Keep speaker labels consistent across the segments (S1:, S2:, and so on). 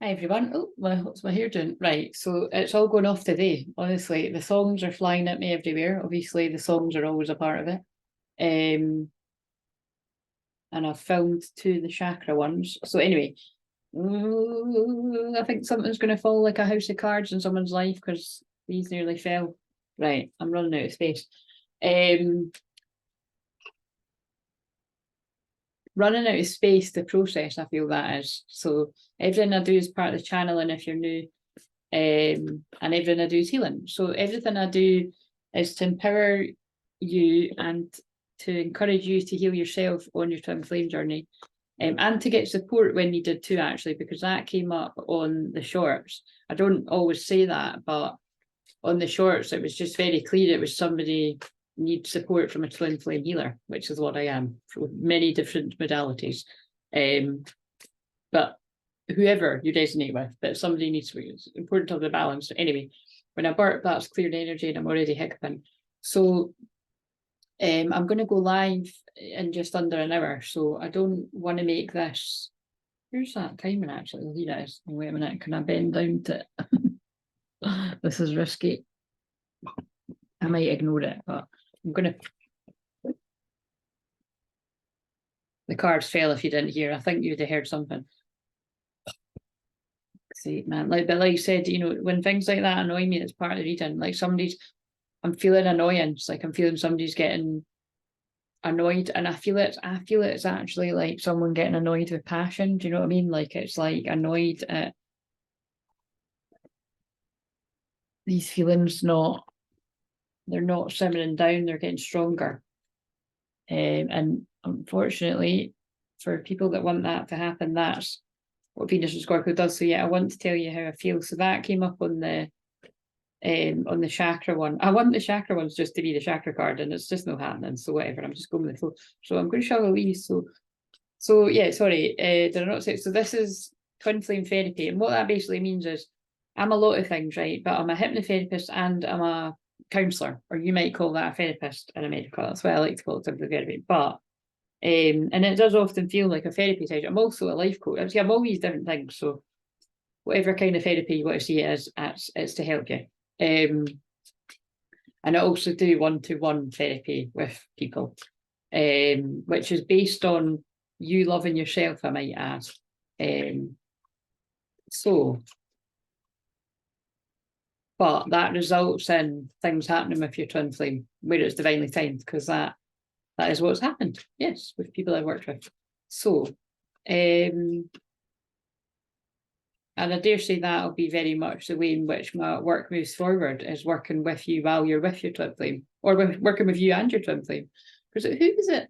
S1: Hi everyone. Oh, what's my hair doing? Right, so it's all going off today. Honestly, the songs are flying at me everywhere. Obviously, the songs are always a part of it. And I've filmed two of the chakra ones. So anyway, I think something's going to fall like a house of cards in someone's life because these nearly fell. Right, I'm running out of space. Running out of space to process, I feel that is. So everything I do is part of the channeling if you're new. And everything I do is healing. So everything I do is to empower you and to encourage you to heal yourself on your twin flame journey, and to get support when needed too, actually, because that came up on the shorts. I don't always say that, but on the shorts it was just very clear it was somebody needs support from a twin flame healer, which is what I am, for many different modalities. But whoever you resonate with, but somebody needs to be, it's important to have the balance. Anyway, when I burp, that's cleared energy and I'm already hiccuping. So I'm going to go live in just under an hour. So I don't want to make this. Here's that timing actually. Wait a minute. Can I bend down to it? This is risky. I might ignore it, but I'm going to. The cards fell if you didn't hear. I think you'd have heard something. See, man, but like you said, when things like that annoy me, it's part of the reading. Like I'm feeling annoyance, like I'm feeling somebody's getting annoyed, and I feel it's actually like someone getting annoyed with passion. Do you know what I mean? Like it's like annoyed at these feelings they're not simmering down, they're getting stronger. And unfortunately, for people that want that to happen, that's what Venus and Scorpio does. So yeah, I want to tell you how I feel. So that came up on the chakra one. I want the chakra ones just to be the chakra card, and it's just not happening. So whatever, I'm just going with the flow. So I'm going to show these. So yeah, sorry, did I not say? So this is twin flame therapy, and what that basically means is I'm a lot of things, right? But I'm a hypnotherapist and I'm a counsellor, or you might call that a therapist in America. That's why I like to call it twin flame therapy. But and it does often feel like a therapy session. I'm also a life coach. Obviously, I'm all these different things. So whatever kind of therapy you want to see it as, it's to help you. And I also do one-to-one therapy with people, which is based on you loving yourself, I might ask. But that results in things happening with your twin flame where it's divinely timed, because that is what's happened, yes, with people I've worked with. So, and I dare say that'll be very much the way in which my work moves forward, is working with you while you're with your twin flame, or working with you and your twin flame. Because who was it?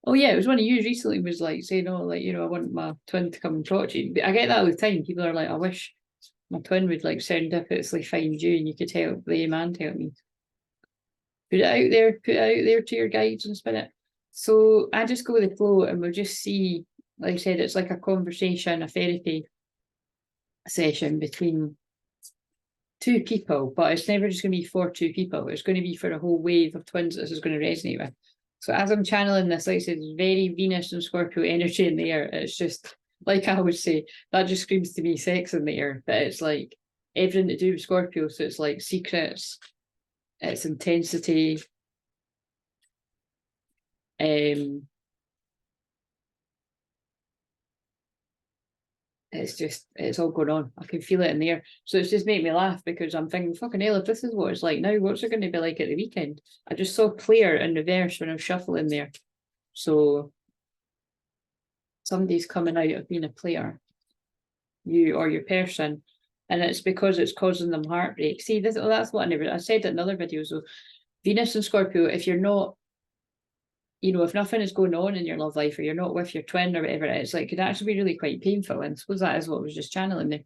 S1: Oh yeah, it was one of you recently was like saying, oh, like, I want my twin to come and talk to you. But I get that all the time. People are like, I wish my twin would like serendipitously find you and you could help them and help me. Put it out there to your guides and spin it. So I just go with the flow and we'll just see, like I said, it's like a conversation, a therapy session between two people, but it's never just going to be for two people. It's going to be for a whole wave of twins that this is going to resonate with. So as I'm channeling this, like I said, it's very Venus and Scorpio energy in the air. It's just, like I would say, that just screams to me sex in the air. But it's like everything to do with Scorpio. So it's like secrets, it's intensity. It's all going on. I can feel it in the air. So it's just made me laugh because I'm thinking, fucking hell, if this is what it's like now, what's it going to be like at the weekend? I just saw Claire in reverse when I was shuffling there. So somebody's coming out of being a player, you or your person, and it's because it's causing them heartbreak. See, that's what I said it in other videos. So Venus and Scorpio, if you're not, if nothing is going on in your love life, or you're not with your twin or whatever it is, like, it could actually be really quite painful. And I suppose that is what I was just channeling there.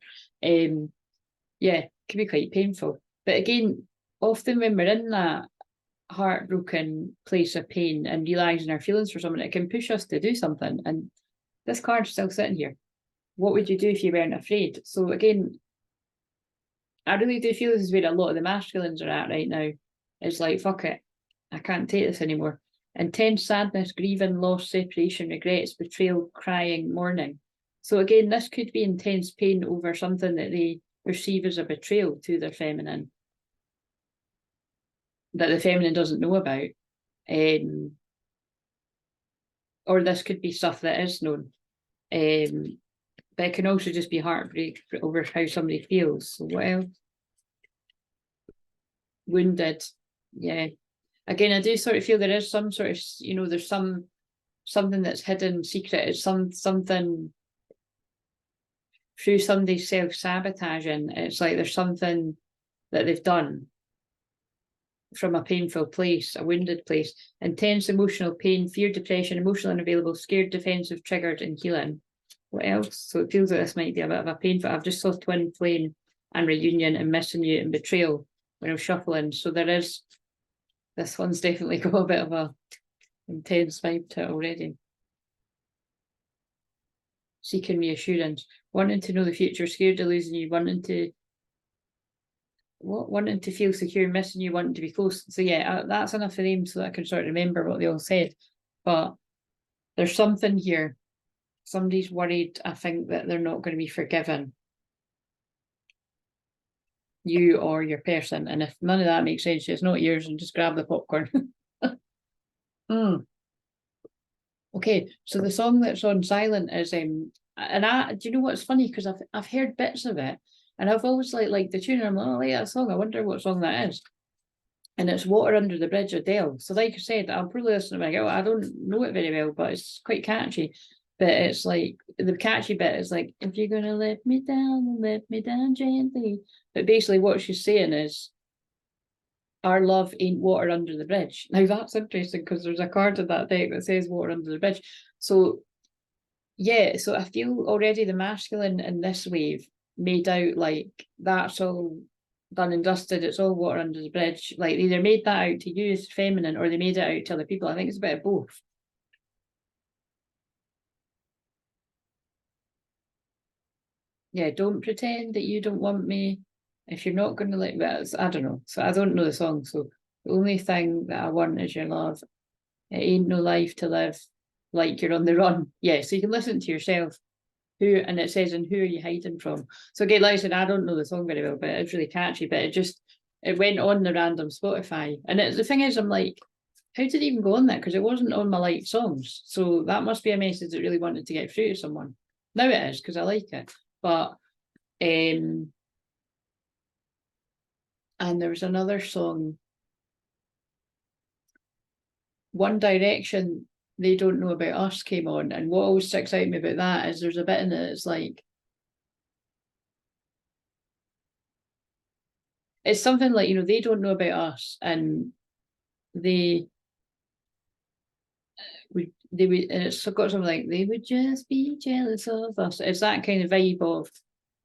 S1: Yeah, it can be quite painful. But again, often when we're in that heartbroken place of pain and realising our feelings for someone, it can push us to do something. And this card's still sitting here. What would you do if you weren't afraid? So again, I really do feel this is where a lot of the masculines are at right now. It's like, fuck it, I can't take this anymore. Intense sadness, grieving, loss, separation, regrets, betrayal, crying, mourning. So again, this could be intense pain over something that they perceive as a betrayal to their feminine, that the feminine doesn't know about. Or this could be stuff that is known. But it can also just be heartbreak over how somebody feels. So what else? Wounded. Yeah. Again, I do sort of feel there is some sort of, there's something that's hidden, secret. It's something through somebody's self-sabotaging. It's like there's something that they've done from a painful place, a wounded place. Intense emotional pain, fear, depression, emotional unavailable, scared, defensive, triggered, and healing. What else? So it feels like this might be a bit of a painful. I've just saw twin flame and reunion and missing you and betrayal when I was shuffling. So there is, this one's definitely got a bit of a intense vibe to it already. Seeking reassurance, wanting to know the future, scared of losing you, wanting to feel secure, missing you, wanting to be close. So yeah, that's enough for them so that I can sort of remember what they all said. But there's something here. Somebody's worried, I think, that they're not going to be forgiven. You or your person. And if none of that makes sense, it's not yours, and just grab the popcorn. Okay, so the song that's on silent is do you know what's funny? Because I've heard bits of it, and I've always liked the tune, and I'm like, oh, I like that song. I wonder what song that is. And it's Water Under the Bridge, Adele. So like I said, I'll probably listen to it. I don't know it very well, but it's quite catchy. But it's like, the catchy bit is like, if you're gonna let me down gently. But basically what she's saying is, our love ain't water under the bridge. Now that's interesting because there's a card in that deck that says water under the bridge. So yeah, so I feel already the masculine in this wave made out like that's all done and dusted, it's all water under the bridge. Like they either made that out to you as feminine or they made it out to other people. I think it's a bit of both. Yeah, don't pretend that you don't want me. If you're not going to let me, I don't know. So I don't know the song. So the only thing that I want is your love. It ain't no life to live like you're on the run. Yeah, so you can listen to yourself. And it says, and who are you hiding from? So again, like I said, I don't know the song very well, but it's really catchy. But it went on the random Spotify. And the thing is, I'm like, how did it even go on that? Because it wasn't on my liked songs. So that must be a message that really wanted to get through to someone. Now it is, because I like it. But and there was another song, One Direction, They Don't Know About Us, came on, and what always sticks out to me about that is there's a bit in it that's like, it's something like, they don't know about us, and they would, and it's got something like, they would just be jealous of us. It's that kind of vibe of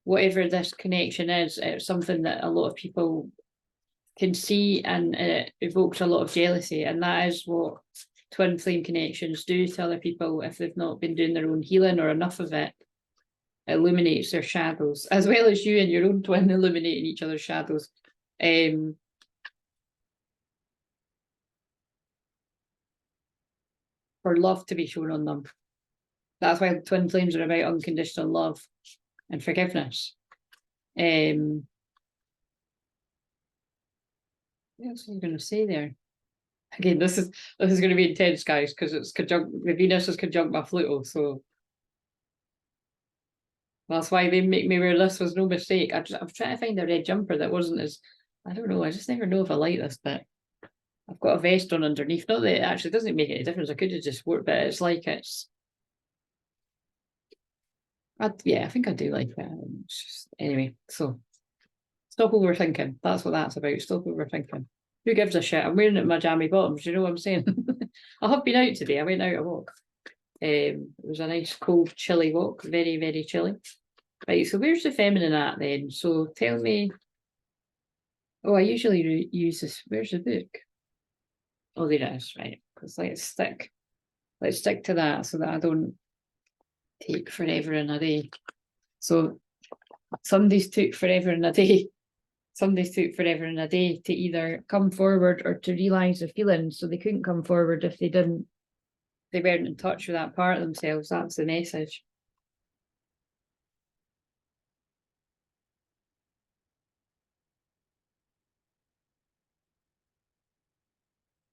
S1: whatever this connection is. It's something that a lot of people can see, and it evokes a lot of jealousy, and that is what twin flame connections do to other people if they've not been doing their own healing or enough of it. It illuminates their shadows, as well as you and your own twin illuminating each other's shadows. For love to be shown on them. That's why twin flames are about unconditional love and forgiveness. What else are you going to say there? Again, this is going to be intense, guys, because it's conjunct. The Venus is conjunct my Pluto, so that's why they make me wear this. Was no mistake. I'm trying to find a red jumper that wasn't as. I don't know. I just never know if I like this bit. I've got a vest on underneath. Not that it actually doesn't make any difference. I could have just worked, but it's like it's. Yeah, I think I do like it. Anyway, so stop overthinking. That's what that's about. Stop overthinking. Who gives a shit? I'm wearing it in my jammy bottoms. You know what I'm saying? I have been out today. I went out a walk. It was a nice, cold, chilly walk. Very, very chilly. Right, so where's the feminine at then? So tell me. Oh, I usually use this. Where's the book? Oh, there it is. Right, because let's stick to that so that I don't take forever and a day. So somebody's took forever and a day. Somebody's took forever and a day to either come forward or to realise the feelings. So they couldn't come forward if they weren't in touch with that part of themselves. That's the message.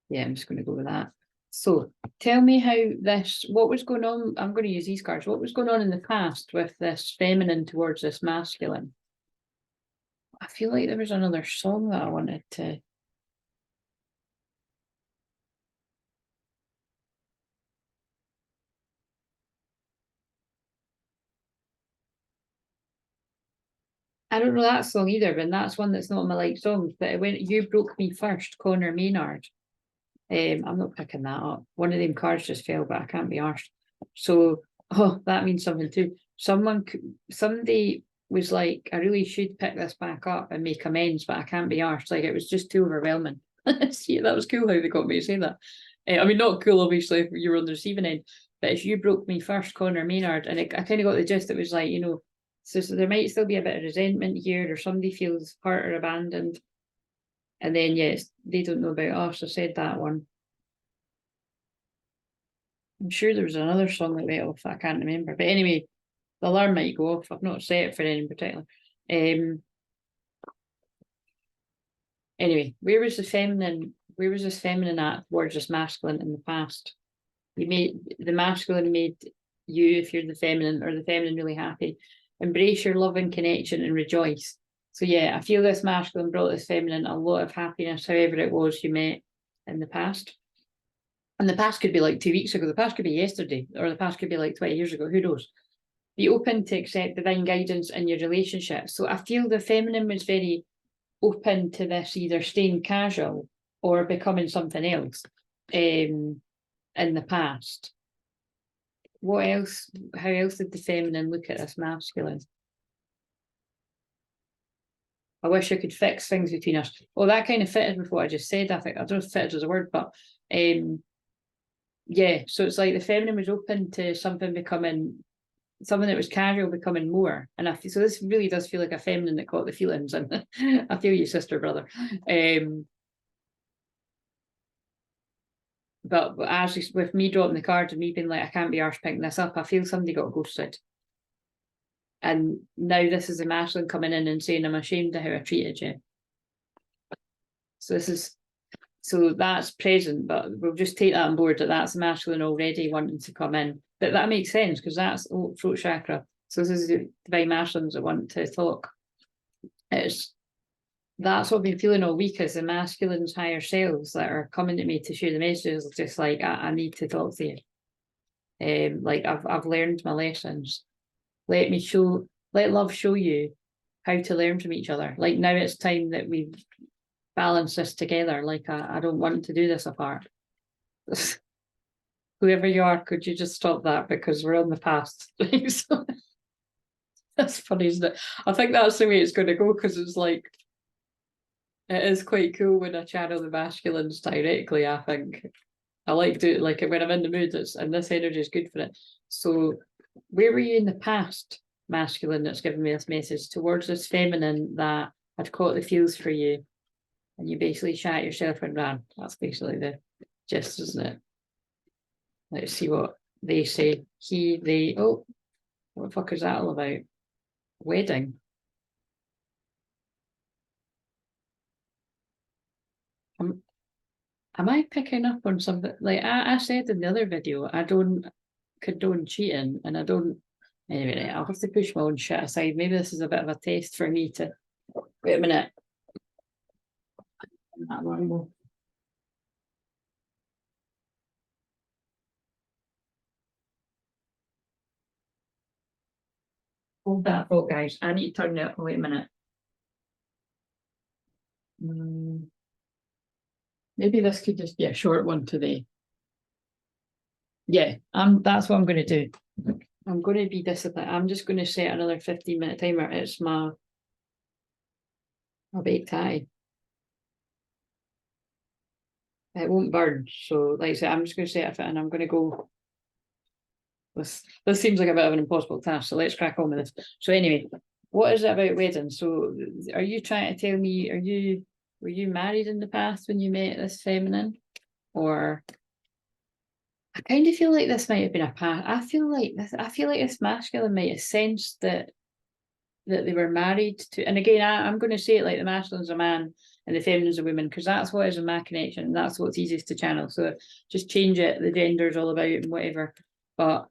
S1: Yeah, I'm just going to go with that. So tell me how this, what was going on? I'm going to use these cards. What was going on in the past with this feminine towards this masculine? I feel like there was another song that I wanted to. I don't know that song either, but that's one that's not on my like songs. But it went, You Broke Me First, Connor Maynard. I'm not picking that up. One of them cards just fell, but I can't be arsed. So, oh, that means something too. Somebody was like, I really should pick this back up and make amends, but I can't be arsed. Like, it was just too overwhelming. See, that was cool how they got me to say that. I mean, not cool, obviously, if you were on the receiving end, but if You Broke Me First, Connor Maynard, and I kind of got the gist. It was like, you know, so there might still be a bit of resentment here, or somebody feels hurt or abandoned. And then, yes, they don't know about us. I said that one. I'm sure there was another song that went off that I can't remember. But anyway, the alarm might go off. I've not set it for any in particular. Anyway, where was this feminine at towards this masculine in the past? The masculine made you, if you're the feminine, or the feminine, really happy. Embrace your love and connection and rejoice. So yeah, I feel this masculine brought this feminine a lot of happiness, however it was you met in the past. And the past could be like 2 weeks ago, the past could be yesterday, or the past could be like 20 years ago, who knows? Be open to accept divine guidance in your relationship. So I feel the feminine was very open to this either staying casual or becoming something else in the past. What else? How else did the feminine look at this masculine? I wish I could fix things between us. Well, that kind of fitted with what I just said. I think I don't know if fitted as a word, but yeah. So it's like the feminine was open to something becoming something that was casual becoming more. And I feel, so this really does feel like a feminine that caught the feelings, and I feel you, sister, brother. But actually, with me dropping the cards and me being like, I can't be arsed picking this up, I feel somebody got ghosted. And now this is a masculine coming in and saying, I'm ashamed of how I treated you. So that's present, but we'll just take that on board that that's masculine already wanting to come in. But that makes sense because that's throat chakra. So this is the divine masculines that want to talk. That's what I've been feeling all week, is the masculine's higher selves that are coming to me to share the messages, just like I need to talk to you. Like I've learned my lessons. Let love show you how to learn from each other. Like now it's time that we balance this together. Like I don't want to do this apart. Whoever you are, could you just stop that, because we're on the past. So, that's funny, isn't it? I think that's the way it's going to go, because it's like, it is quite cool when I channel the masculines directly. I think I like to, like, when I'm in the mood, and this energy is good for it. So where were you in the past, masculine, that's giving me this message towards this feminine that had caught the feels for you, and you basically shat yourself and ran? That's basically the gist, isn't it? Let's see what they say. Oh, what the fuck is that all about? Wedding. Am I picking up on something? Like I said in the other video, I don't condone cheating, and I don't. Anyway, I'll have to push my own shit aside. Maybe this is a bit of a test for me to. Wait a minute. That one more. Hold that thought, guys. I need to turn it up. Wait a minute. Maybe this could just be a short one today. Yeah, that's what I'm going to do. I'm going to be disciplined. I'm just going to set another 15-minute timer. It's my baked tie. It won't burn. So, like I said, I'm just going to set it, and I'm going to go. This seems like a bit of an impossible task, so let's crack on with this. So anyway, what is it about weddings? So are you trying to tell me, were you married in the past when you met this feminine? Or I kind of feel like this might have been a past. I feel like this masculine might have sensed that they were married to, and again, I'm going to say it like the masculine's a man, and the feminine's a woman, because that's what is in my connection, and that's what's easiest to channel. So just change it, the gender's all about and whatever. But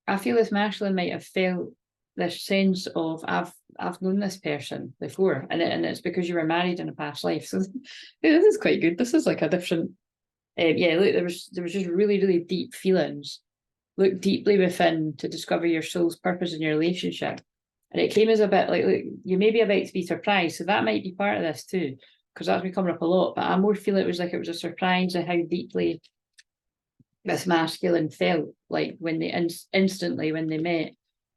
S1: I feel this masculine might have felt this sense of I've known this person before, and it's because you were married in a past life. So yeah, this is quite good. This is like a different yeah, look, there was just really, really deep feelings. Look deeply within to discover your soul's purpose in your relationship. And it came as a bit like, look, you may be about to be surprised. So that might be part of this too, because that's been coming up a lot. But I more feel it was like it was a surprise at how deeply this masculine felt, like when they instantly when they met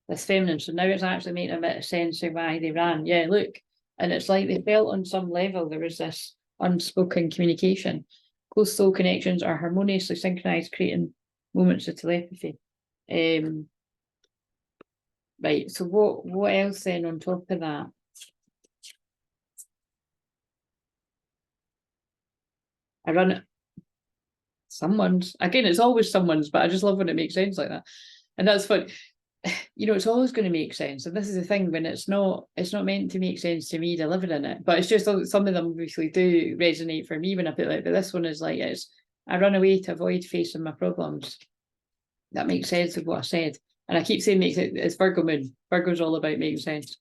S1: this feminine. So now it's actually making a bit of sense of why they ran. Yeah, look. And it's like they felt on some level there was this unspoken communication. Close soul connections are harmoniously synchronized, creating moments of telepathy. Right, so what else then on top of that? I run it. Someone's, again, it's always someone's, but I just love when it makes sense like that. And that's fun. You know, it's always going to make sense. And this is the thing, when it's not meant to make sense to me delivering it. But it's just some of them obviously do resonate for me when I put it. But this one is like, I run away to avoid facing my problems. That makes sense of what I said. And I keep saying it's Virgo moon. Virgo's all about making sense.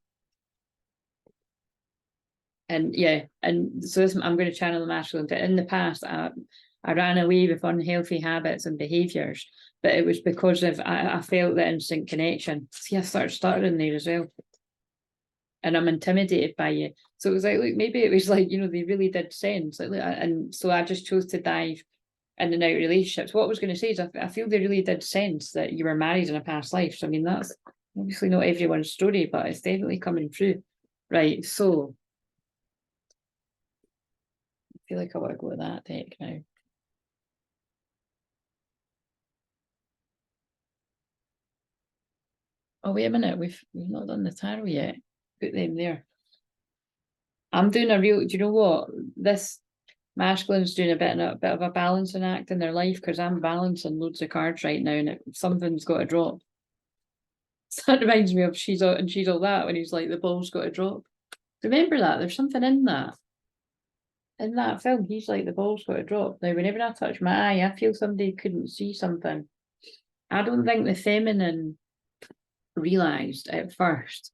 S1: And yeah, and so this, I'm going to channel the masculine. In the past, I ran away with unhealthy habits and behaviours, but it was because of I felt the instant connection. See, I started stuttering there as well. And I'm intimidated by you. So it was like, look, maybe it was like, you know, they really did sense. Like, and so I just chose to dive in and out relationships. What I was going to say is I feel they really did sense that you were married in a past life. So I mean, that's obviously not everyone's story, but it's definitely coming through. Right, so I feel like I want to go with that deck now. Oh, wait a minute, we've not done the tarot yet. Put them there. I'm doing a real, do you know what? This masculine's doing a bit of a balancing act in their life, because I'm balancing loads of cards right now, and something's got to drop. So that reminds me of She's All That, when he's like, the ball's got to drop. Remember that? There's something in that. In that film, he's like, the ball's got to drop. Now, whenever I touch my eye, I feel somebody couldn't see something. I don't think the feminine realised at first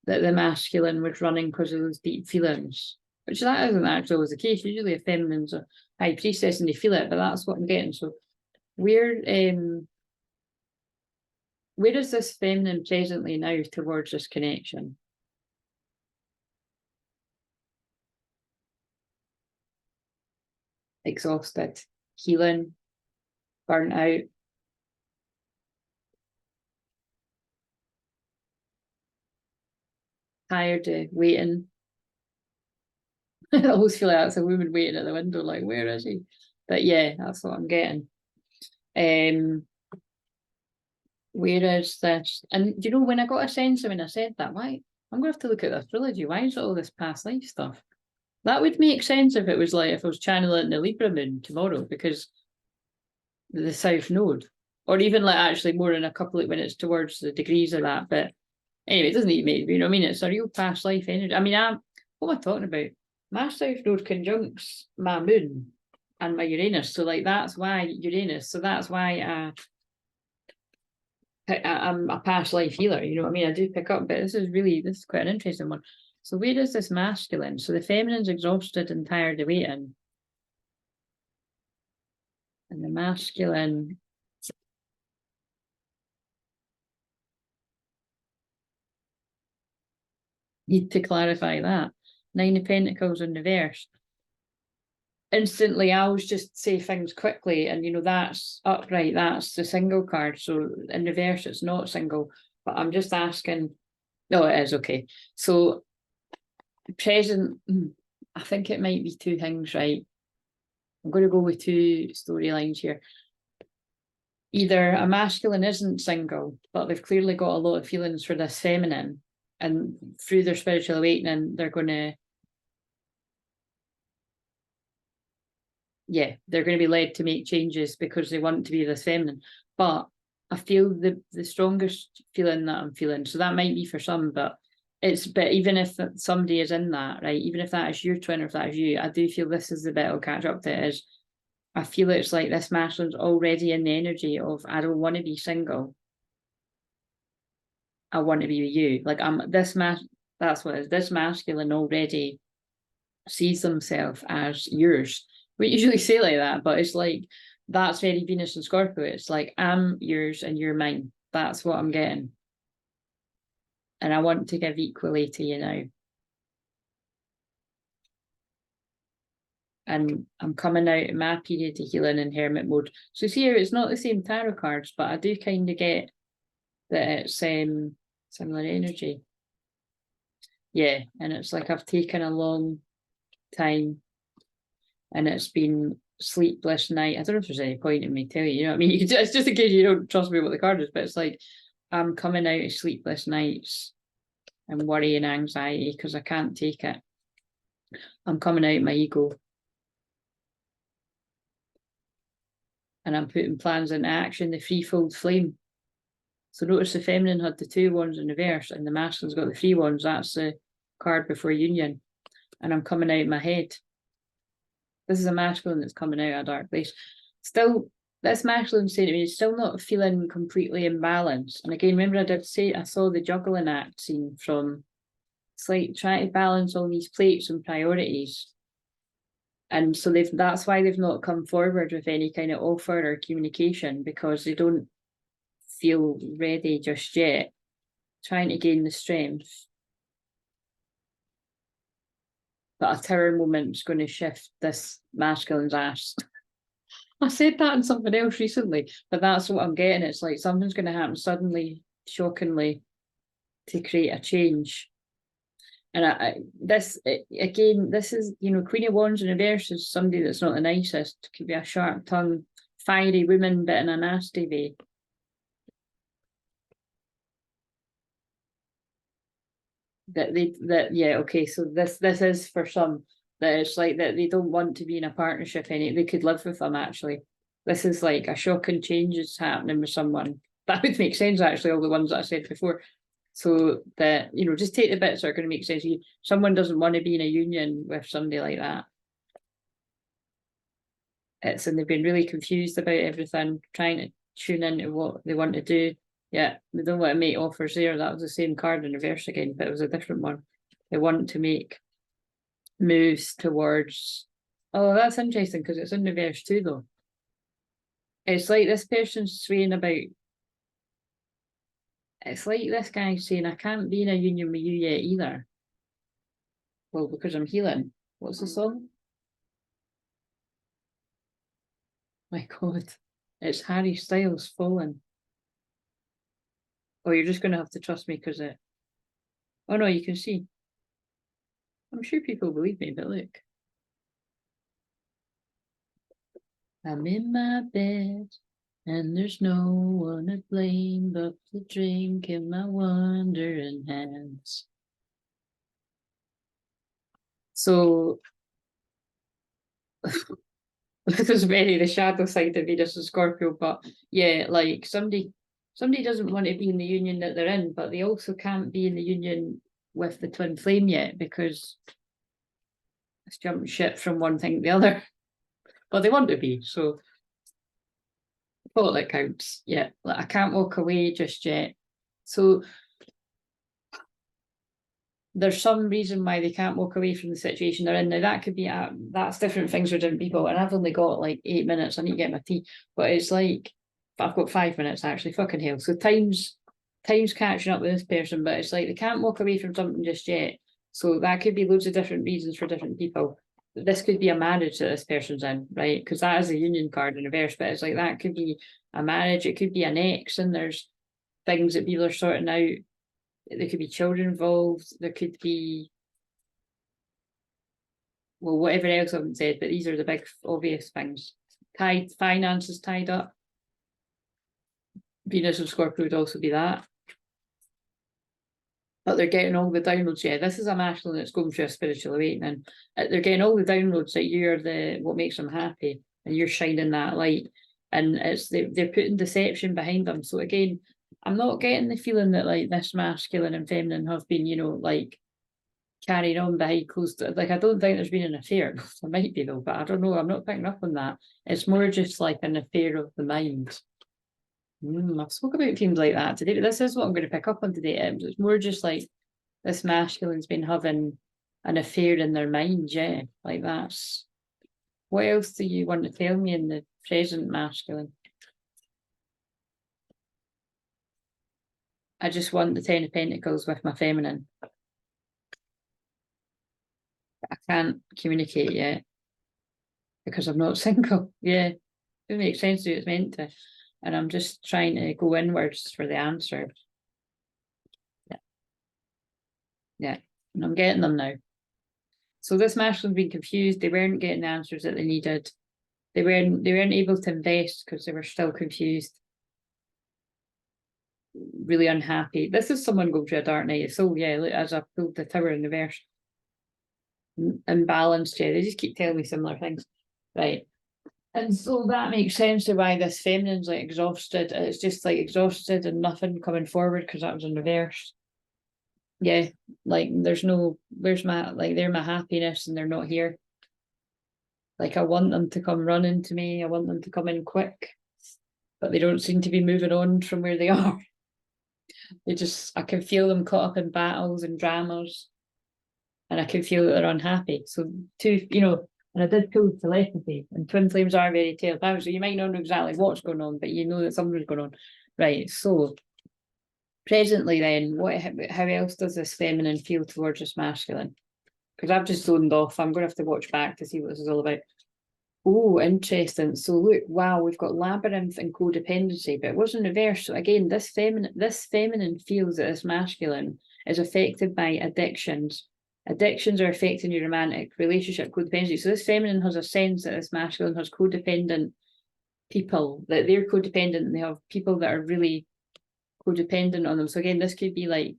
S1: that the masculine was running because of those deep feelings, which that isn't actually always the case. Usually a feminine's a high priestess and they feel it, but that's what I'm getting. So where is this feminine presently now towards this connection? Exhausted, healing, burnt out. Tired of waiting. I always feel like that's a woman waiting at the window, like, where is he? But yeah, that's what I'm getting. Where is this? And you know, when I got a sense of when I said that, why? I'm going to have to look at the astrology. Why is it all this past life stuff? That would make sense if it was like, if I was channeling the Libra moon tomorrow, because the South Node, or even like actually more in a couple of, when it's towards the degrees of that. But anyway, it doesn't need me, you know what I mean? It's a real past life energy. I mean, what am I talking about? My South Node conjuncts my moon and my Uranus. So like, that's why Uranus. So that's why I'm a past life healer, you know what I mean? I do pick up, but this is quite an interesting one. So where is this masculine? So the feminine's exhausted and tired of waiting. And the masculine, need to clarify that. 9 of Pentacles in reverse. Instantly, I always just say things quickly, and you know, that's upright, that's the single card. So in reverse, it's not single, but I'm just asking. No, it is okay. So present, I think it might be two things, right? I'm going to go with two storylines here. Either a masculine isn't single, but they've clearly got a lot of feelings for this feminine, and through their spiritual awakening, they're going to be led to make changes because they want to be this feminine. But I feel the strongest feeling that I'm feeling, so that might be for some, but but even if somebody is in that, right, even if that is your twin or if that is you, I do feel this is the bit I'll catch up to, is I feel it's like this masculine's already in the energy of, I don't want to be single. I want to be with you. Like that's what it is. This masculine already sees themselves as yours. We usually say like that, but it's like, that's very Venus and Scorpio. It's like, I'm yours and you're mine. That's what I'm getting. And I want to give equally to you now. And I'm coming out of my period of healing in hermit mode. So see here, it's not the same tarot cards, but I do kind of get that it's similar energy. Yeah, and it's like I've taken a long time and it's been sleepless night. I don't know if there's any point in me telling you, you know what I mean? It's just in case you don't trust me what the card is, but it's like I'm coming out of sleepless nights and worry and anxiety because I can't take it. I'm coming out of my ego. And I'm putting plans into action, the threefold flame. So notice the feminine had the 2 wands in reverse and the masculine's got the 3 wands. That's the card before union. And I'm coming out of my head. This is a masculine that's coming out of a dark place. Still, this masculine saying to me, is still not feeling completely imbalanced. And again, remember I did say, I saw the juggling act scene from, it's like trying to balance all these plates and priorities. And so that's why they've not come forward with any kind of offer or communication, because they don't feel ready just yet, trying to gain the strength. But a tower moment's going to shift this masculine's ass. I said that in something else recently, but that's what I'm getting. It's like something's going to happen suddenly, shockingly, to create a change. And this is, you know, Queen of Wands in reverse is somebody that's not the nicest. Could be a sharp-tongued, fiery woman, but in a nasty way. Okay, so this is for some, that it's like that they don't want to be in a partnership they could live with them actually. This is like a shocking change is happening with someone. That would make sense actually, all the ones that I said before. So that, you know, just take the bits that are going to make sense. Someone doesn't want to be in a union with somebody like that. And they've been really confused about everything, trying to tune into what they want to do. Yeah, they don't want to make offers there. That was the same card in reverse again, but it was a different one. They want to make moves towards. Oh, that's interesting because it's in reverse too, though. It's like this person's swaying about. It's like this guy saying, I can't be in a union with you yet either. Well, because I'm healing. What's the song? My God, it's Harry Styles Falling. Oh, you're just going to have to trust me because it. Oh no, you can see. I'm sure people believe me, but look. I'm in my bed and there's no one to blame but the drink in my wandering hands. So this is very the shadow side of Venus and Scorpio, but yeah, like somebody doesn't want to be in the union that they're in, but they also can't be in the union with the twin flame yet because it's jumping ship from one thing to the other. But they want to be, so all that counts. Yeah, like I can't walk away just yet. So there's some reason why they can't walk away from the situation they're in. Now that could be that's different things for different people. And I've only got like 8 minutes. I need to get my tea. But it's like I've got 5 minutes actually. Fucking hell. So time's catching up with this person, but it's like they can't walk away from something just yet. So that could be loads of different reasons for different people. This could be a marriage that this person's in, right? Because that is a union card in reverse, but it's like that could be a marriage, it could be an ex, and there's things that people are sorting out. There could be children involved, there could be, well, whatever else I haven't said, but these are the big obvious things. Finances tied up. Venus and Scorpio would also be that. But they're getting all the downloads. Yeah, this is a masculine that's going through a spiritual awakening. They're getting all the downloads that you're what makes them happy, and you're shining that light. And they're putting deception behind them. So again, I'm not getting the feeling that like this masculine and feminine have been, you know, like carried on behind closed doors. Like, I don't think there's been an affair. There might be though, but I don't know. I'm not picking up on that. It's more just like an affair of the mind. I've spoken about themes like that today. This is what I'm going to pick up on today. It's more just like this masculine's been having an affair in their mind, yeah. Like that's. What else do you want to tell me in the present masculine? I just want the 10 of Pentacles with my feminine. I can't communicate yet because I'm not single. Yeah, it makes sense to you, it's meant to. And I'm just trying to go inwards for the answer. Yeah, and I'm getting them now. So this masculine's been confused. They weren't getting the answers that they needed. They weren't able to invest because they were still confused. Really unhappy. This is someone going through a dark night. So yeah, as I pulled the tower in reverse. Imbalanced, yeah. They just keep telling me similar things. Right. And so that makes sense to why this feminine's like exhausted. It's just like exhausted and nothing coming forward because that was in reverse. Yeah, like there's no, where's my, like they're my happiness and they're not here. Like I want them to come running to me. I want them to come in quick, but they don't seem to be moving on from where they are. They just, I can feel them caught up in battles and dramas, and I can feel that they're unhappy. So two, you know, and I did pull telepathy, and twin flames are very telepathic, so you might not know exactly what's going on, but you know that something's going on. Right, so presently then, how else does this feminine feel towards this masculine? Because I've just zoned off. I'm going to have to watch back to see what this is all about. Oh, interesting. So look, wow, we've got labyrinth and codependency, but it wasn't reverse. So again, this feminine feels that this masculine is affected by addictions. Addictions are affecting your romantic relationship, codependency. So this feminine has a sense that this masculine has codependent people, that they're codependent and they have people that are really codependent on them. So again, this could be like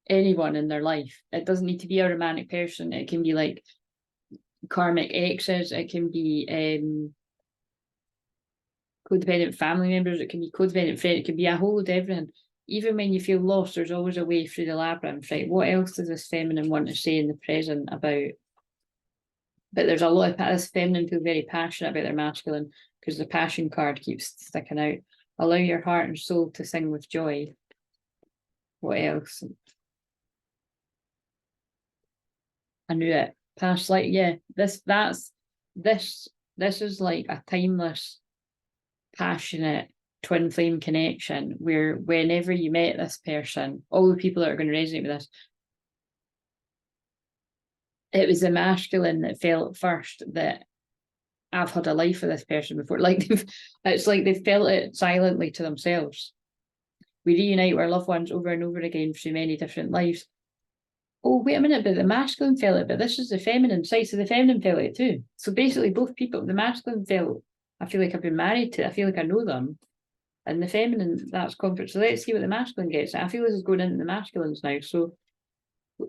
S1: anyone in their life. It doesn't need to be a romantic person. It can be like karmic exes. It can be codependent family members. It can be codependent friends. It can be a whole of everything. Even when you feel lost, there's always a way through the labyrinth, right? What else does this feminine want to say in the present about? But there's a lot of this feminine feel very passionate about their masculine because the passion card keeps sticking out. Allow your heart and soul to sing with joy. What else? I knew it. Past life, yeah. This is like a timeless, passionate twin flame connection where whenever you met this person, all the people that are going to resonate with this, it was the masculine that felt first that I've had a life with this person before. Like it's like they felt it silently to themselves. We reunite our loved ones over and over again through many different lives. Oh, wait a minute, but the masculine felt it, but this is the feminine side, so the feminine felt it too. So basically both people, the masculine felt, I feel like I've been married to, I feel like I know them. And the feminine, that's comfort. So let's see what the masculine gets. I feel this is going into the masculines now. So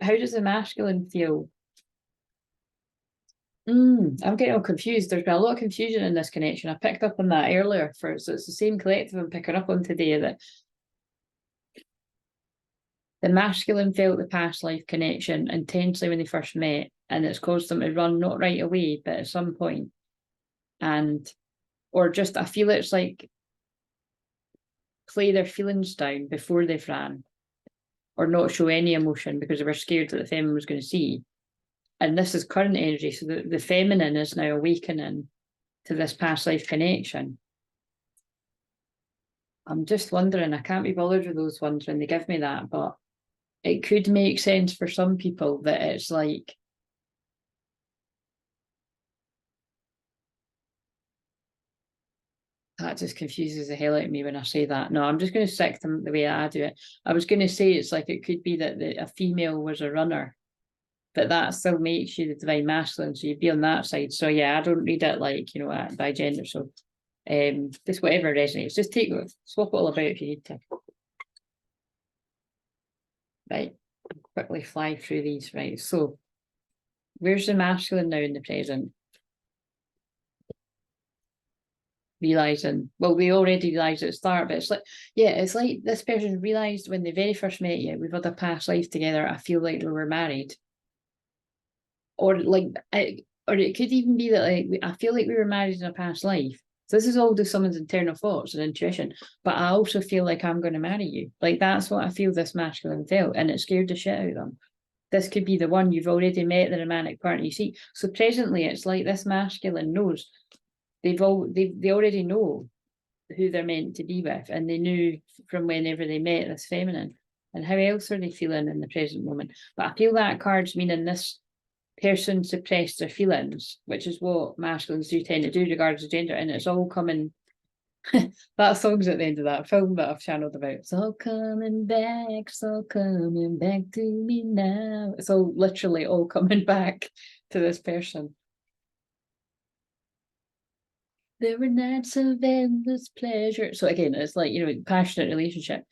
S1: how does the masculine feel? I'm getting all confused. There's been a lot of confusion in this connection. I picked up on that earlier. So it's the same collective I'm picking up on today, that the masculine felt the past life connection intensely when they first met, and it's caused them to run, not right away, but at some point. And, or just, I feel it's like play their feelings down before they've ran, or not show any emotion because they were scared that the feminine was going to see. And this is current energy, so the feminine is now awakening to this past life connection. I'm just wondering, I can't be bothered with those ones when they give me that, but it could make sense for some people that it's like, that just confuses the hell out of me when I say that. No, I'm just going to stick to the way I do it. I was going to say it's like it could be that a female was a runner, but that still makes you the divine masculine, so you'd be on that side. So yeah, I don't read it like, you know, by gender. So just whatever resonates. Just swap it all about if you need to. Right, quickly fly through these. Right, so where's the masculine now in the present? realising, well, we already realised at the start, but it's like, yeah, it's like this person realised when they very first met you, we've had a past life together, I feel like we were married. Or like, or it could even be that like, I feel like we were married in a past life. So this is all just someone's internal thoughts and intuition, but I also feel like I'm going to marry you. Like that's what I feel this masculine felt, and it scared the shit out of them. This could be the one you've already met, the romantic partner you see. So presently, it's like this masculine knows they already know who they're meant to be with, and they knew from whenever they met this feminine. And how else are they feeling in the present moment? But I feel that card's meaning this person suppressed their feelings, which is what masculines do tend to do regardless of gender, and it's all coming. That song's at the end of that film that I've channeled about. It's all coming back to me now. It's all literally all coming back to this person. There were nights of endless pleasure. So again, it's like, passionate relationship.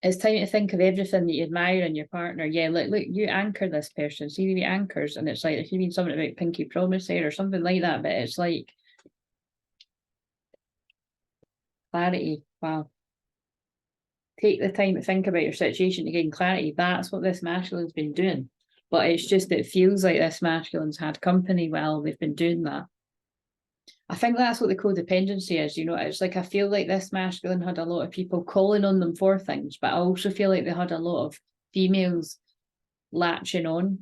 S1: It's time to think of everything that you admire in your partner. Yeah, look, you anchor this person. See the anchors, and it's like if you mean something about pinky promise there or something like that, but it's like clarity. Wow. Take the time to think about your situation to gain clarity. That's what this masculine's been doing. But it's just, it feels like this masculine's had company while they've been doing that. I think that's what the codependency is. It's like I feel like this masculine had a lot of people calling on them for things, but I also feel like they had a lot of females latching on.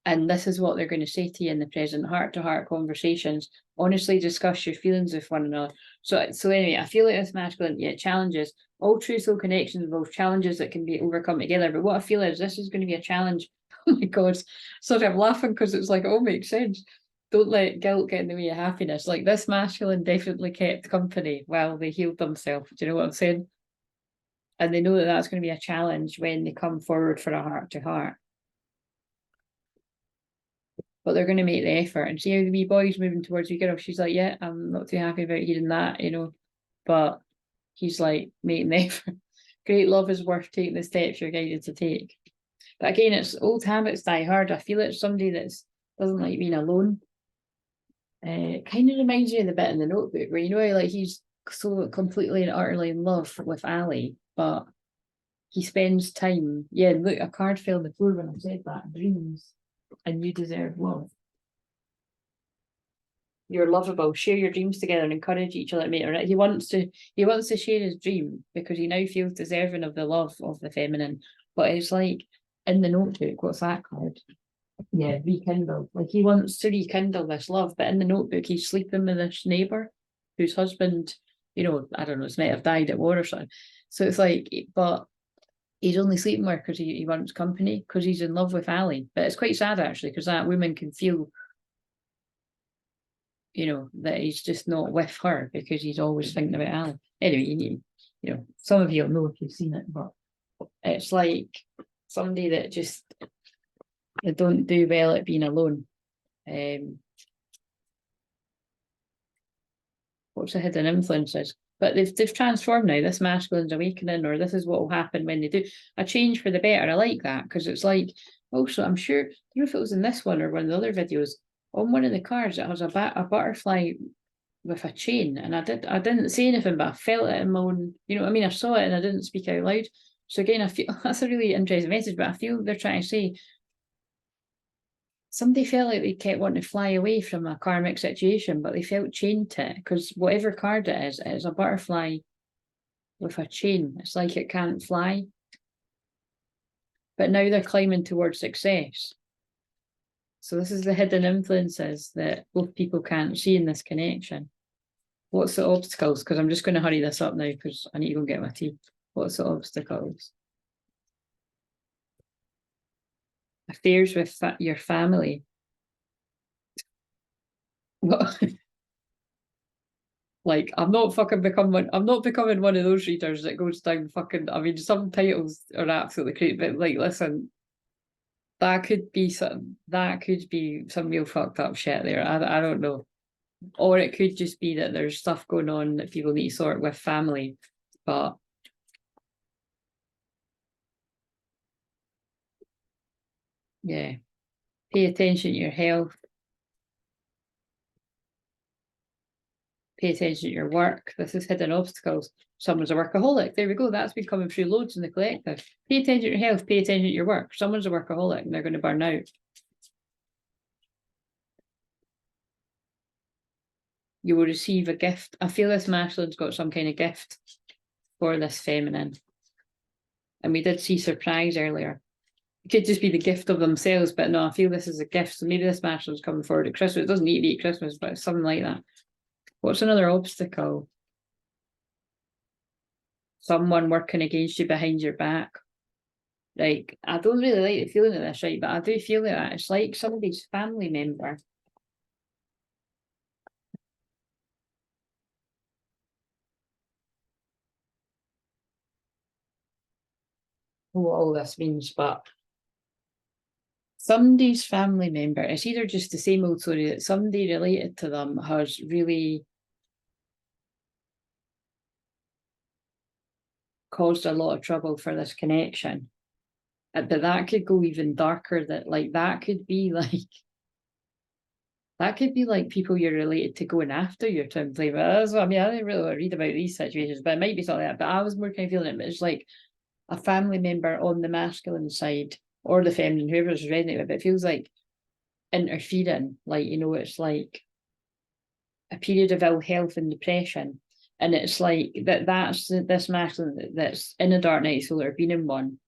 S1: And this is what they're going to say to you in the present, heart-to-heart conversations. Honestly discuss your feelings with one another. So anyway, I feel like this masculine, challenges. All true soul connections involve challenges that can be overcome together. But what I feel is this is going to be a challenge. Oh my God. Sorry, I'm laughing because it's like, it all makes sense. Don't let guilt get in the way of happiness. Like this masculine definitely kept company while they healed themselves. Do you know what I'm saying? And they know that that's going to be a challenge when they come forward for a heart-to-heart. But they're going to make the effort. And see how the wee boy's moving towards you girl. She's like, yeah, I'm not too happy about hearing that, but he's like making the effort. Great love is worth taking the steps you're guided to take. But again, it's old habits die hard. I feel it's somebody that doesn't like being alone. It kind of reminds me of the bit in the Notebook where like he's so completely and utterly in love with Ali, but he spends time. Yeah, look, a card fell on the floor when I said that. Dreams. And you deserve love. You're lovable. Share your dreams together and encourage each other to make it. He wants to share his dream because he now feels deserving of the love of the feminine. But it's like in the Notebook, what's that card? Yeah, rekindle. Like he wants to rekindle this love, but in the Notebook, he's sleeping with this neighbour whose husband, I don't know, might have died at war or something. So it's like, but he's only sleeping with her because he wants company because he's in love with Ali. But it's quite sad actually because that woman can feel, that he's just not with her because he's always thinking about Ali. Anyway, some of you will know if you've seen it, but it's like somebody that just they don't do well at being alone. What's the hidden influences? But they've transformed now. This masculine's awakening, or this is what will happen when they do a change for the better. I like that because it's like also I'm sure I don't know if it was in this one or one of the other videos. On one of the cards, it has a butterfly with a chain, and I didn't say anything, but I felt it in my own. You know what I mean? I saw it and I didn't speak out loud. So again, I feel that's a really interesting message. But I feel they're trying to say somebody felt like they kept wanting to fly away from a karmic situation, but they felt chained to it because whatever card it is a butterfly with a chain. It's like it can't fly. But now they're climbing towards success. So this is the hidden influences that both people can't see in this connection. What's the obstacles? Because I'm just going to hurry this up now because I need to go get my tea. What's the obstacles? Affairs with your family. What? Like, I'm not becoming one of those readers that goes down fucking, I mean, some titles are absolutely great, but like, listen, that could be some real fucked up shit there. I don't know. Or it could just be that there's stuff going on that people need to sort with family. But yeah, pay attention to your health. pay attention to your work. This is hidden obstacles. Someone's a workaholic. There we go. That's been coming through loads in the collective. Pay attention to your health, pay attention to your work. Someone's a workaholic and they're going to burn out. You will receive a gift. I feel this masculine's got some kind of gift for this feminine. And we did see surprise earlier. It could just be the gift of themselves, but no, I feel this is a gift. So maybe this masculine's coming forward at Christmas. It doesn't need to be at Christmas, but it's something like that. What's another obstacle? Someone working against you behind your back. Like, I don't really like the feeling of this, right? But I do feel like that. It's like somebody's family member. What all this means, but somebody's family member, it's either just the same old story that somebody related to them has really caused a lot of trouble for this connection. But that could go even darker, that like that could be like people you're related to going after your twin flame. That's what I mean. I didn't really read about these situations, but it might be something like that. But I was more kind of feeling it, but it's like a family member on the masculine side or the feminine, whoever's resonating with it, but it feels like interfering, like, you know, it's like a period of ill health and depression. And it's like that's this masculine that's in a dark night soul or been in one.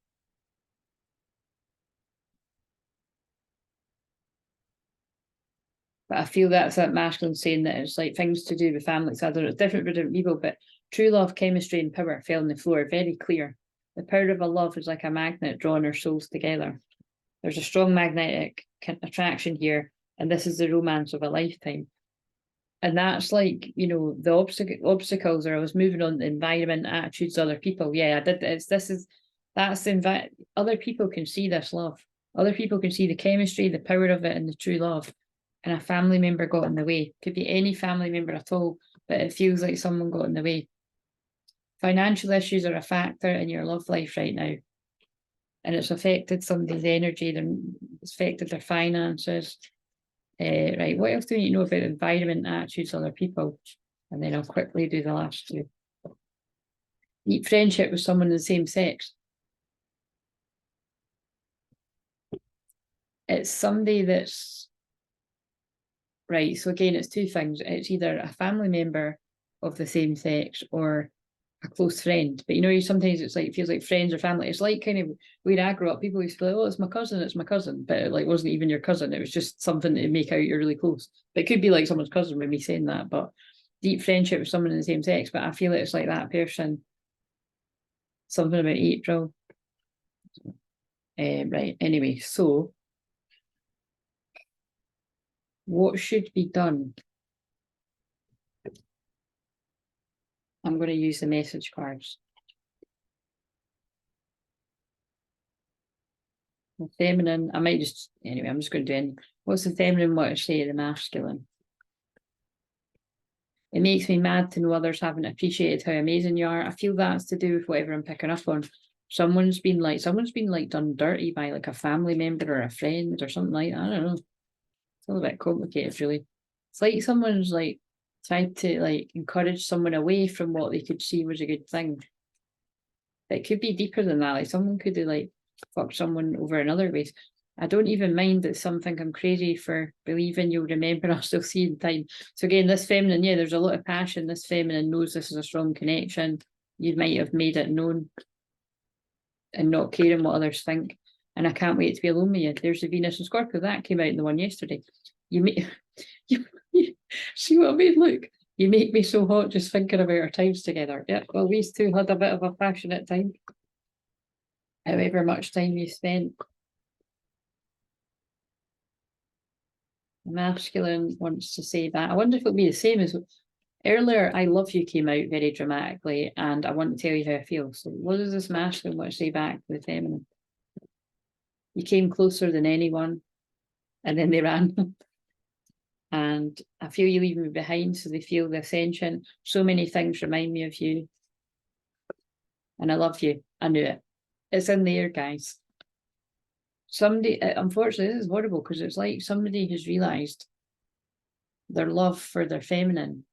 S1: But I feel that's that masculine saying that it's like things to do with family. So I don't know, it's different for different people, but true love, chemistry, and power fell on the floor, very clear. The power of a love is like a magnet drawing our souls together. There's a strong magnetic attraction here, and this is the romance of a lifetime. And that's like, you know, the obstacles are I was moving on the environment, attitudes, other people. Yeah, I did this. Other people can see this love. Other people can see the chemistry, the power of it, and the true love. And a family member got in the way. Could be any family member at all, but it feels like someone got in the way. Financial issues are a factor in your love life right now. And it's affected somebody's energy, it's affected their finances. Right, what else do you need to know about environment, attitudes, other people? And then I'll quickly do the last two. Deep friendship with someone of the same sex. It's somebody that's, right, so again, it's two things. It's either a family member of the same sex or a close friend. But you know, sometimes it's like, it feels like friends or family. It's like kind of where I grew up, people used to be like, oh, it's my cousin. But it like wasn't even your cousin. It was just something to make out you're really close. But it could be like someone's cousin with me saying that, but deep friendship with someone in the same sex. But I feel it's like that person. Something about April. Right, anyway, so what should be done? I'm going to use the message cards. The feminine, I might just, anyway, I'm just going to do it. What's the feminine want to say to the masculine? It makes me mad to know others haven't appreciated how amazing you are. I feel that's to do with whatever I'm picking up on. Someone's been like done dirty by like a family member or a friend or something like that. I don't know. It's all a bit complicated, really. It's like someone's like tried to like encourage someone away from what they could see was a good thing. It could be deeper than that. Like someone could have like fucked someone over in other ways. I don't even mind that some think I'm crazy for believing you'll remember I'll still see in time. So again, this feminine, yeah, there's a lot of passion. This feminine knows this is a strong connection. You might have made it known and not caring what others think. And I can't wait to be alone with you. There's the Venus and Scorpio. That came out in the one yesterday. You see what I mean? Look, you make me so hot just thinking about our times together. Yeah, well, these two had a bit of a passionate time. However much time you spent. The masculine wants to say that. I wonder if it'll be the same as earlier. I love you came out very dramatically, and I want to tell you how I feel. So, what does this masculine want to say back to the feminine? You came closer than anyone, and then they ran. And I feel you leaving me behind, so they feel the ascension. So many things remind me of you. And I love you. I knew it. It's in the air, guys. Somebody, unfortunately, this is horrible because it's like somebody has realised their love for their feminine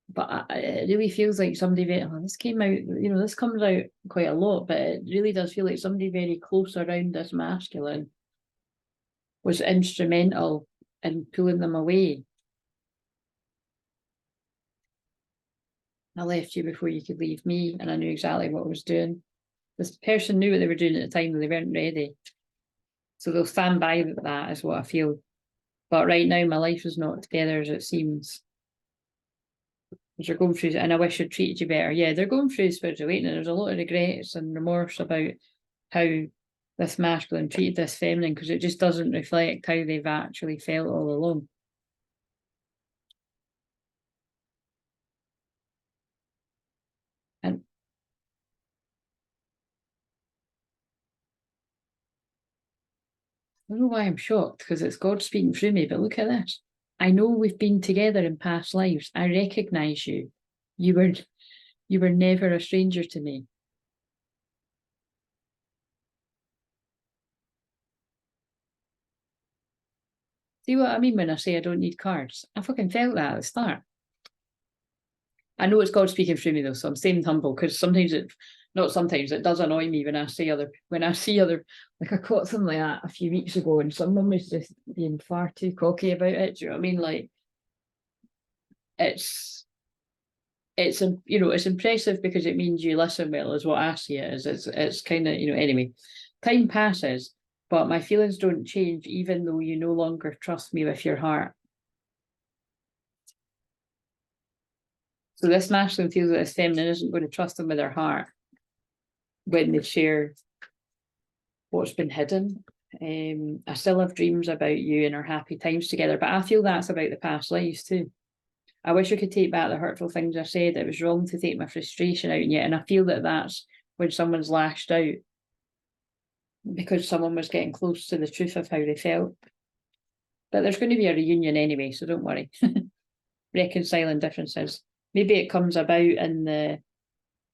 S1: But it really feels like somebody this came out, this comes out quite a lot, but it really does feel like somebody very close around this masculine was instrumental in pulling them away. I left you before you could leave me, and I knew exactly what I was doing. This person knew what they were doing at the time, and they weren't ready. So they'll stand by that, is what I feel. But right now, my life is not together as it seems. They're going through, and I wish I'd treated you better. Yeah, they're going through spiritual awakening. There's a lot of regrets and remorse about how this masculine treated this feminine, because it just doesn't reflect how they've actually felt all along. And I don't know why I'm shocked, because it's God speaking through me, but look at this. I know we've been together in past lives. I recognise you. You were never a stranger to me. See what I mean when I say I don't need cards? I fucking felt that at the start. I know it's God speaking through me though, so I'm staying humble, because sometimes it does annoy me when I see other, like I caught something like that a few weeks ago and someone was just being far too cocky about it. Do you know what I mean? Like it's it's impressive because it means you listen well, is what I see it as. It's kind of, anyway, time passes, but my feelings don't change even though you no longer trust me with your heart. So this masculine feels that this feminine isn't going to trust them with their heart when they share what's been hidden. I still have dreams about you and our happy times together, but I feel that's about the past lives too. I wish I could take back the hurtful things I said. It was wrong to take my frustration out on you, and I feel that that's when someone's lashed out because someone was getting close to the truth of how they felt. But there's going to be a reunion anyway, so don't worry. Reconciling differences. Maybe it comes about in the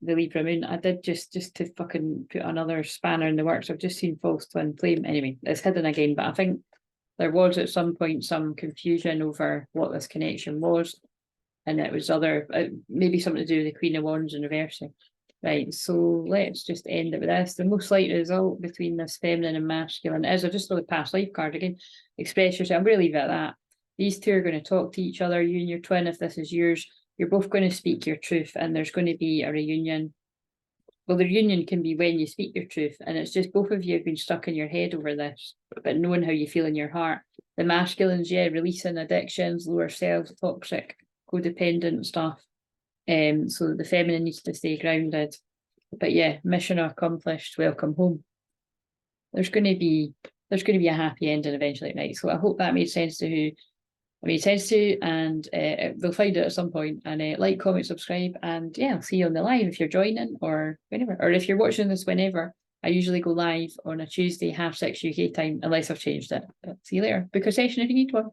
S1: Libra moon. I did just to fucking put another spanner in the works. I've just seen false twin flame. Anyway, it's hidden again, but I think there was at some point some confusion over what this connection was, and it was maybe something to do with the Queen of Wands and reversing. Right, so let's just end it with this. The most likely result between this feminine and masculine is, I just saw the past life card again, express yourself. I'm going to leave it at that. These two are going to talk to each other, you and your twin, if this is yours. You're both going to speak your truth, and there's going to be a reunion. Well, the reunion can be when you speak your truth, and it's just both of you have been stuck in your head over this, but knowing how you feel in your heart. The masculines, releasing addictions, lower selves, toxic, codependent stuff. So the feminine needs to stay grounded. But yeah, mission accomplished, welcome home. There's going to be a happy ending eventually, right? So I hope that made sense to who it made sense to, and they'll find it at some point. And like, comment, subscribe, and yeah, I'll see you on the live if you're joining or whenever, or if you're watching this whenever. I usually go live on a Tuesday, 6:30 UK time, unless I've changed it. But see you later. Book a session if you need one.